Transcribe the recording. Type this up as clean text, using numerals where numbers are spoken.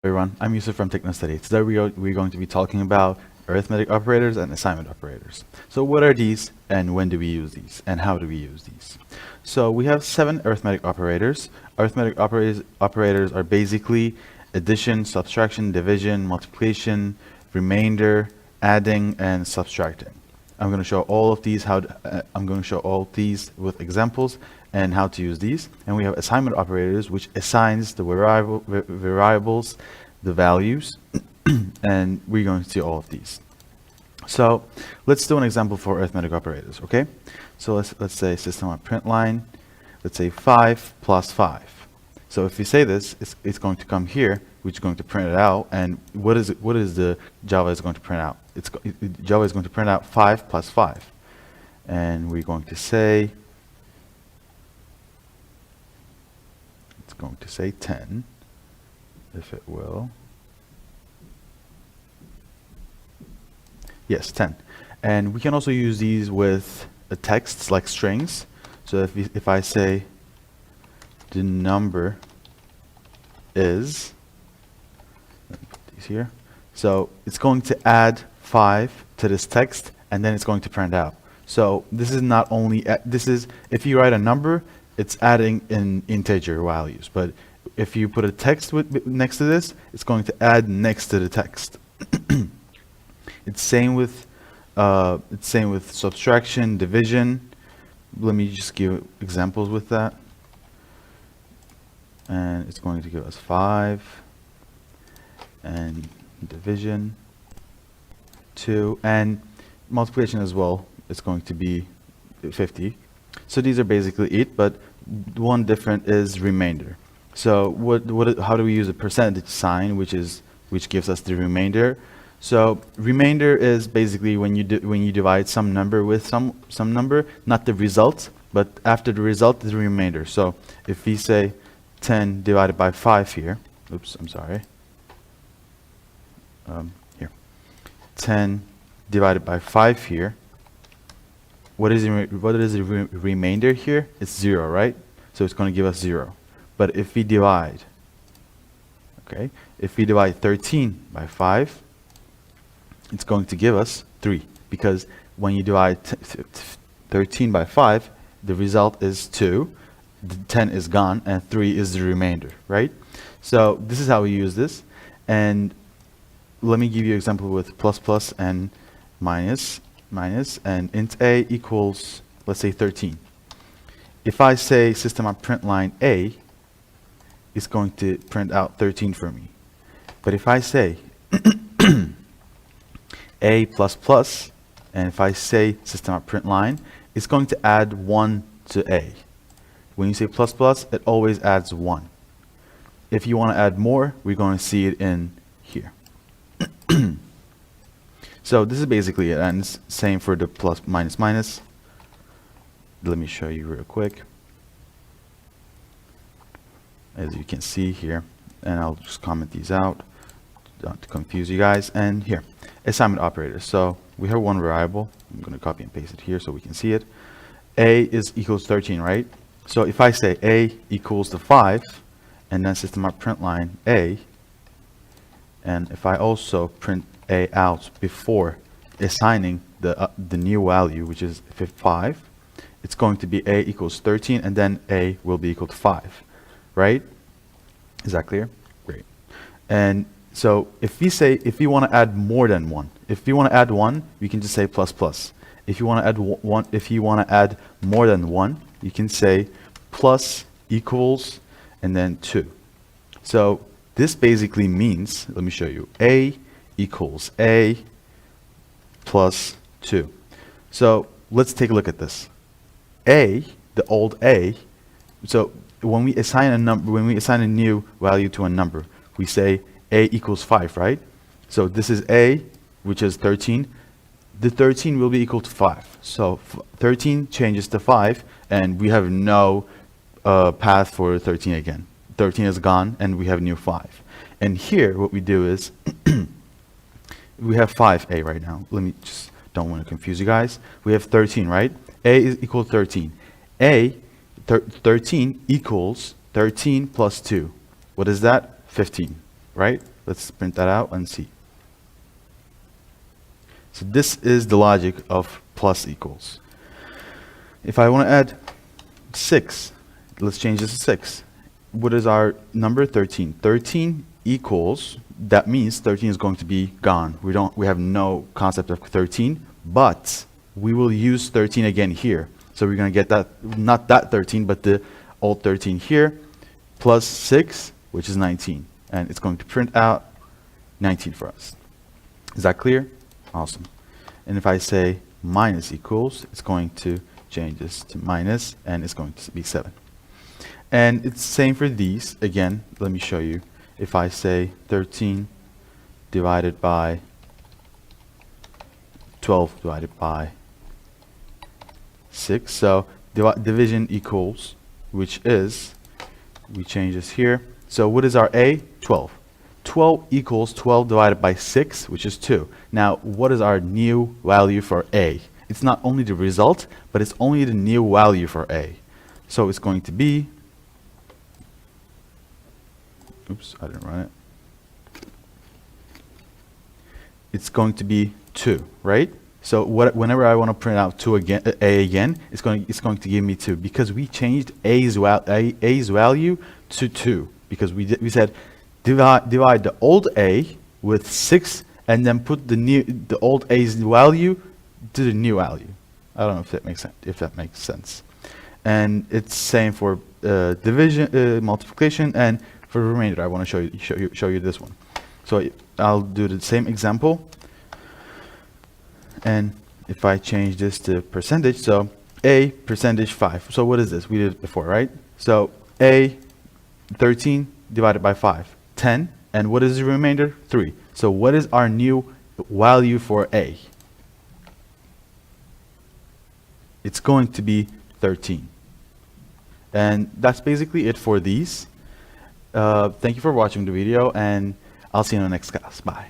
Everyone, I'm Yusuf from Techno. Today we're going to be talking about arithmetic operators and assignment operators. So what are these and when do we use these and how do we use these? So we have 7 arithmetic operators. Arithmetic operators are basically addition, subtraction, division, multiplication, remainder, adding, and subtracting. I'm going to show all of these with examples and how to use these. And we have assignment operators, which assigns the variables the values, and we're going to see all of these. So let's do an example for arithmetic operators, okay? So let's say system.println, let's say 5 plus 5. So if we say this, it's going to come here, which is going to print it out. And what is the Java is going to print out? Java is going to print out 5 plus 5. And we're going to say, it's going to say 10, if it will. Yes, 10. And we can also use these with texts like strings. So if I say the number is, let me put these here. So it's going to add 5 to this text, and then it's going to print out. So this is not only, if you write a number, it's adding in integer values. But if you put a text next to this, it's going to add next to the text. It's same with subtraction, division. Let me just give examples with that. And it's going to give us 5, and division 2, and multiplication as well. It's going to be 50. So these are basically it, but one different is remainder. So how do we use a percentage sign, which gives us the remainder? So remainder is basically when you divide some number with some number, not the result, but after the result is the remainder. So if we say 10 divided by 5 here, oops, I'm sorry. Here, 10 divided by 5 here. What is the remainder here? It's 0, right? So it's going to give us 0. But if we divide, okay, if we divide 13 by 5, it's going to give us 3, because when you divide 13 by 5, the result is 2, the 10 is gone, and 3 is the remainder, right? So this is how we use this. And let me give you an example with plus and minus, and int a equals, let's say 13. If I say system.println a, it's going to print out 13 for me. But if I say a plus plus, and if I say system.println, it's going to add 1 to a. When you say plus plus, it always adds 1. If you want to add more, we're going to see it in here. So this is basically it, and it's same for the plus minus minus. Let me show you real quick. As you can see here, and I'll just comment these out, not to confuse you guys. And here, assignment operators. So we have one variable. I'm going to copy and paste it here so we can see it. A is equals 13, right? So if I say a equals to 5, and then system.println a, and if I also print a out before assigning the new value, which is 5, it's going to be a equals 13, and then a will be equal to 5, right? Is that clear? Great. And so if we want to add more than 1, if we want to add 1, we can just say plus plus. If you want to add add more than 1, you can say plus equals and then 2. So this basically means, let me show you, a equals a plus 2. So let's take a look at this. A, the old a, so when we assign a new value to a number, we say a equals 5, right? So this is a, which is 13. The 13 will be equal to 5. So 13 changes to 5, and we have no path for 13 again. 13 is gone, and we have new 5. And here, what we do is, we have 5a right now. Let me just, don't want to confuse you guys. We have 13, right? A is equal to 13. 13 equals 13 plus 2. What is that? 15, right? Let's print that out and see. So this is the logic of plus equals. If I want to add 6, let's change this to 6. What is our number? 13. 13 equals, that means 13 is going to be gone. We have no concept of 13, but we will use 13 again here. So we're going to get that, not that 13, but the old 13 here, plus 6, which is 19. And it's going to print out 19 for us. Is that clear? Awesome. And if I say minus equals, it's going to change this to minus, and it's going to be 7. And it's the same for these. Again, let me show you. If I say 13 divided by 12 divided by 6, so division equals, which is, we change this here. So what is our A? 12. 12 equals 12 divided by 6, which is 2. Now, what is our new value for A? It's not only the result, but it's only the new value for A. So it's going to be, oops, I didn't run it. It's going to be 2, right? So whenever I want to print out 2 again, A again, it's going to give me 2, because we changed A's value to 2, because we said divide the old A with 6 and then put the old A's value to the new value. I don't know if that makes sense. And it's same for division, multiplication, and for the remainder. I want to show you this one. So I'll do the same example. And if I change this to percentage, so A percentage 5. So what is this? We did it before, right? So A 13 divided by 5, 10. And what is the remainder? 3. So what is our new value for A? It's going to be 13. And that's basically it for these. Thank you for watching the video, and I'll see you in the next class. Bye.